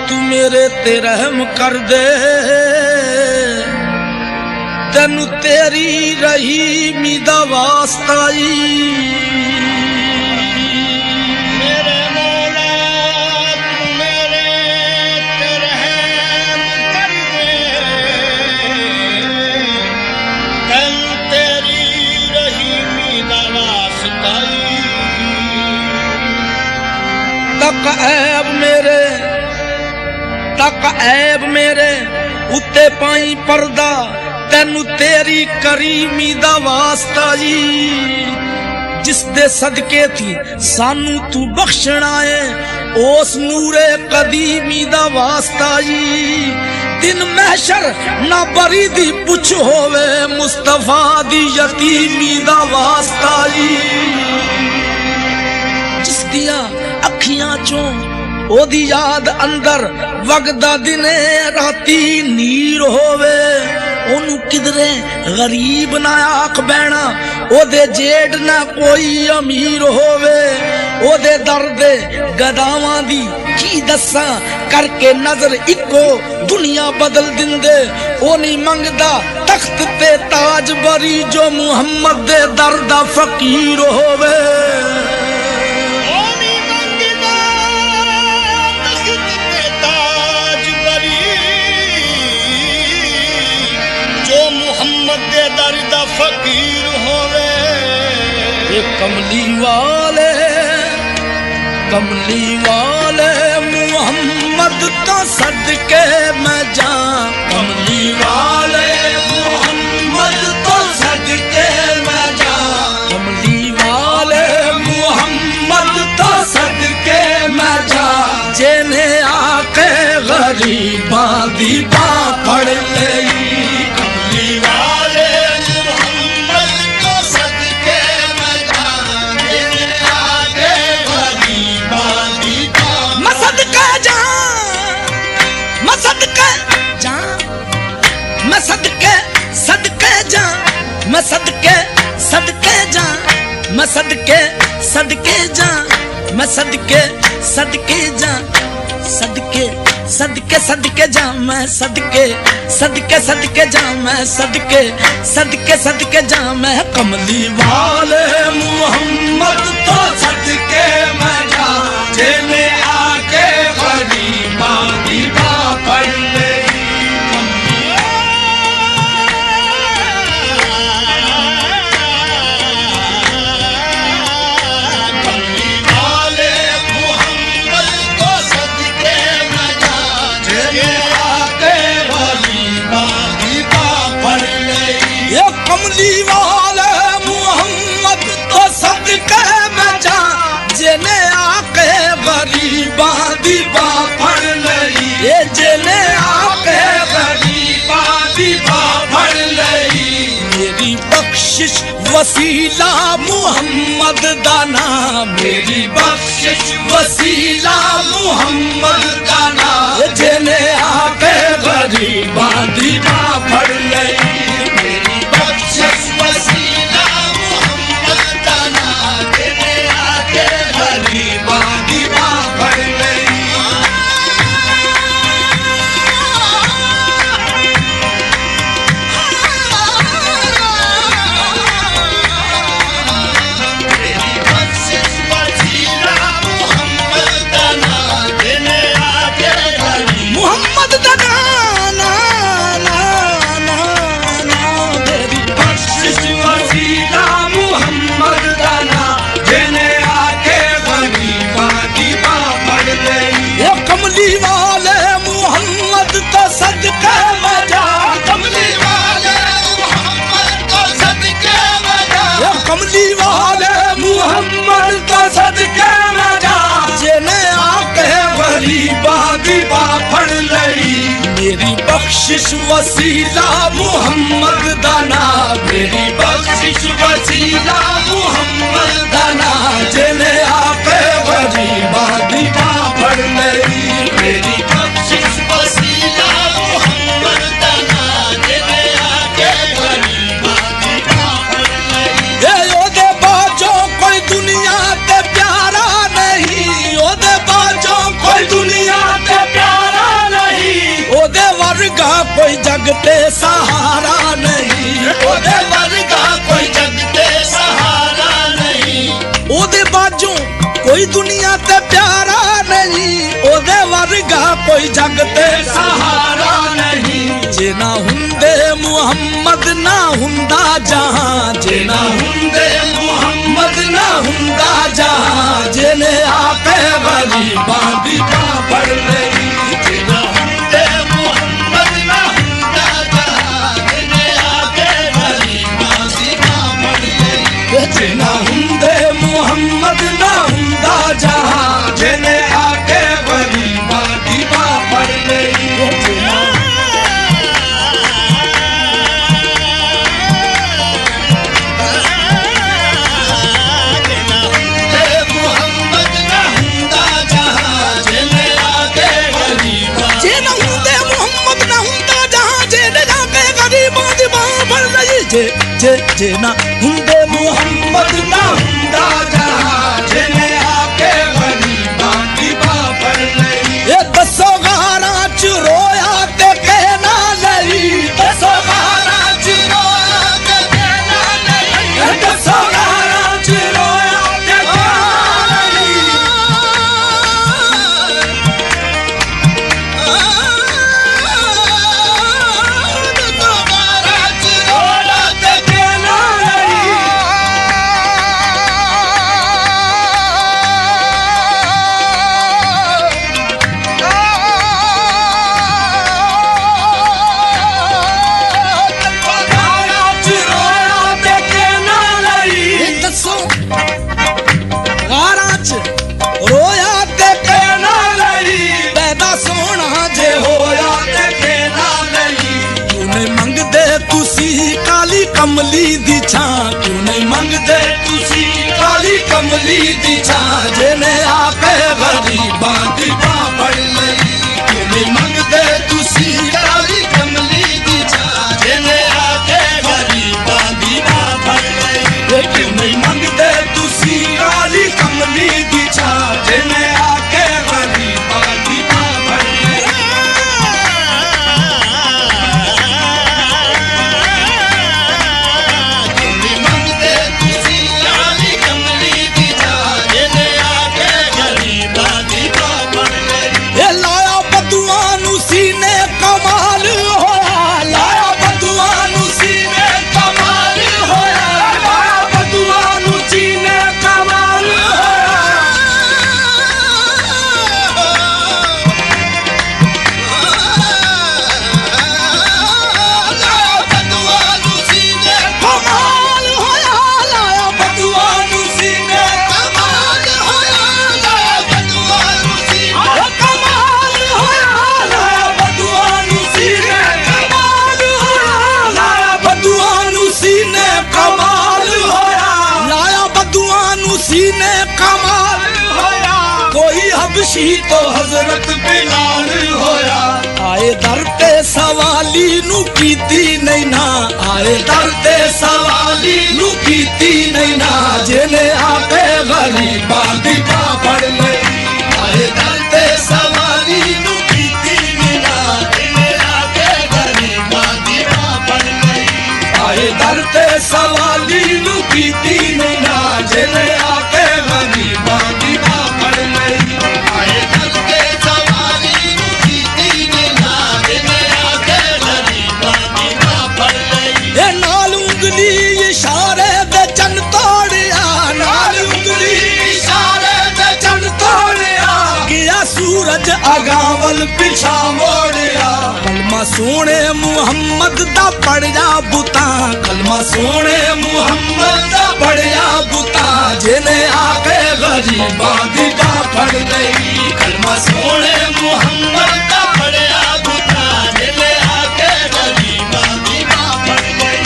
तू मेरे ते रहम कर दे, तेनू तेरी रहीमी दा वास्ता तक ऐब मेरे उत्ते पाई पर्दा, तेनू तेरी करीमी दा वास्ता जी। जिस दे सदके थी सानू तू बख्शना है, ओस नूरे कदीमी दा वास्ता जी। दिन महशर ना बरी दी पुछ होवे, मुस्तफा दी यतीमी दा वास्ता जी। जिस दिया अखियां चों ओदी याद अंदर वगदा दिने राती नीर होवे, ओनू किधरे गरीब ना आख बैना, ओदे जेठ ना कोई अमीर होवे। ओदे दर्द गदावां दी की दस्सां, करके नजर इको दुनिया बदल दिंदे। ओ नहीं मंगदा तख्त ते ताज बरी, जो मुहम्मद दे दर्दा फकीर होवे। फकीर होवे ये कमली वाले मुहम्मद तो सदके मैं जा। कमली वाले मुहम्मद तो सदके मैं जा। कमली वाले मुहम्मद तो सदके मैं जा। जेने आके गरीबां दी बां फड़ लई, मैं सदके सदके जा, मैं सदके सदके जा, मैं सदके सदके जा, सदके सदके सदके जा, मैं सदके सदके सदके जा, मैं सदके सदके सदके जा। मैं कमली वाले मुहम्मद तो सदके मैं जा। जेने आके गरीबां दी बां फड़ ले, कमली वाले मुहम्मद तो सदके मैं जा। जेने आके गरीबां दी बां फड़ लई, ये जेने आके गरीबां दी बां फड़ लई। मेरी बख्शिश वसीला मुहम्मद दा नाम, मेरी बख्शिश वसीला मुहम्मद दा नाम। जेने आके गरीबां दी बां फड़ लई, कमली वाले मुहम्मद तो सदके मैं जा। जेने आके गरीबां दी बां फड़ लई, मेरी बख्शिश वसीला मुहम्मद दा नाम, मेरी बख्शिश वसीला मुहम्मद दा नाम। जेने आके गरीबां दी बां फड़ लई, मेरी बख्शिश वसीला मुहम्मद दा नाम। जेने आके गरीबां दी बां फड़ लई, ओदे बाजो कोई दुनिया ते प्यारा नहीं, ओदे बाजो कोई दुनिया ते ते सहारा नहीं, ओदे वर्गा कोई जग ते सहारा नहीं, ओदे बाजों कोई दुनिया ते प्यारा नहीं, ओदे वर्गा कोई जग ते सहारा नहीं। जे ना हुंदे मुहम्मद ना हुंदा जहां, जे ना हुंदे मुहम्मद ना हुंदा जहां, जिने आके गरीबां दी बाह फड़ लई। जे ना हुंदे मुहम्मद ना हुंदा जहां, जिने आके गरीबां दी बाह फड़ लई। जे ना हुंदे मुहम्मद ना हुंदा जहां, जिने आके गरीबां दी बाह फड़ लई। जे ना हुंदे मुहम्मद ना हुंदा जहां, जिने आके गरीबां दी बाह फड़ लई। ये दसो गारां च रोया ते कहना लई, दसो गारां च रोया ते कहना लई, दसो गारां च रोया ते कहना लई। कमली दी छां क्यों नहीं मंगदे तुसी, काली कमली दी छां, जिने आके गरीबां दी बाह फड़ लई। क्यों नहीं मंगदे तुसी काली कमली दी छां, जिने आके गरीबां दी बाह फड़ लई। क्यों नहीं मंगदे तुसी काली कमली दी छां, जिने आके गरीबां दी बाह फड़ लई। हबशी तो हजरत बिलाल होया, आए दर ते सवाली नू कीती नहीं ना, आए दर ते सवाली नू कीती नहीं ना, जिने आके गरीबां दी बाह फड़ लई। आए दर ते सवाली नू कीती नहीं ना, जिने आके गरीबां दी बाह फड़ लई। आए दर ते सवाली नू कीती नहीं ना, जिने आके गरीबां दी बाह फड़ लई। सूरज अगावल पिछा मोड़िया, कलमा सोने मुहम्मद दा पढ़िया बुता, कलमा सोने मुहम्मद दा पढ़िया बुता, जिने आके गरीबां दी बाह फड़ लई। कलमा सोने मुहम्मद दा पढ़िया बुता, जिने आके गरीबां दी बाह फड़ लई।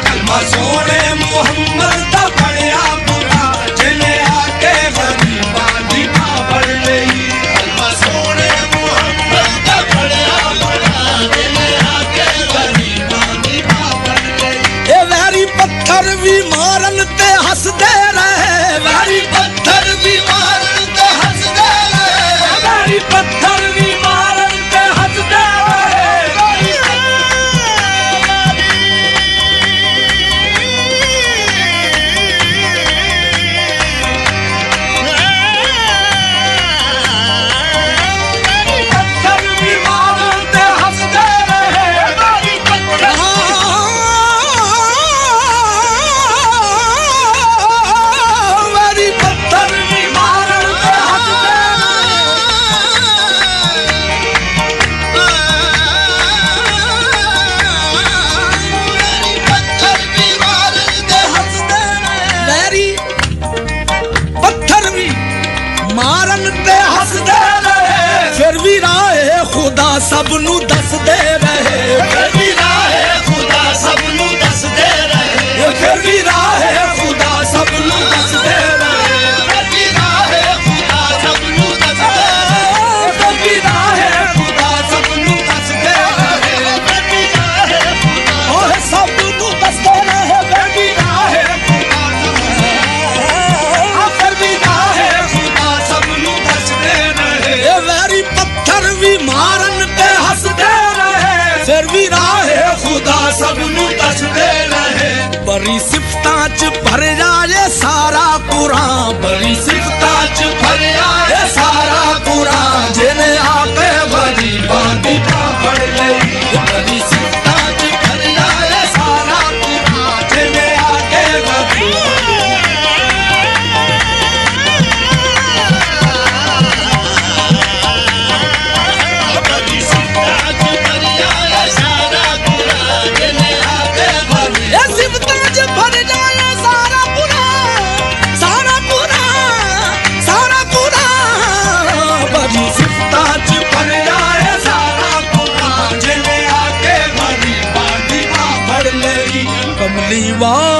कलमा सोने मुहम्मद दा पढ़िया बुता, जिने आके गरीबां दी बाह फड़ लई। पत्थर भी मारन ते हसदे रहे, वैरी पत्थर भी मारन ते हसदे रहे, वैरी पत्थर भी मारन सबनू दस दे रहे फिर भी राह खुदा सबनू दस दे रहे फिर भी राह खुदा सबनू दस दे रहे फिर भी राह खुदा सबनू दस दे रहे फिर भी राह खुदा सबनू दस दे रहे फिर भी राह खुदा ओह सबनू दस दे रहे फिर भी राह खुदा फिर भी राह खुदा सबनू दस दे रहे वैरी पत्थर भी मारन ते हंस दे रहे फिर भी राह खुदा सबनू दस दे रहे बड़ी सिफतां च भर जाए सारा कुरान बड़ी सिफतां च भर जाए सारा कुरान जिने आके बड़ी बांधी पकड़ लई बड़ी सिफतां च भर जाए सारा कुरान जिने आके बड़ी कमली वाह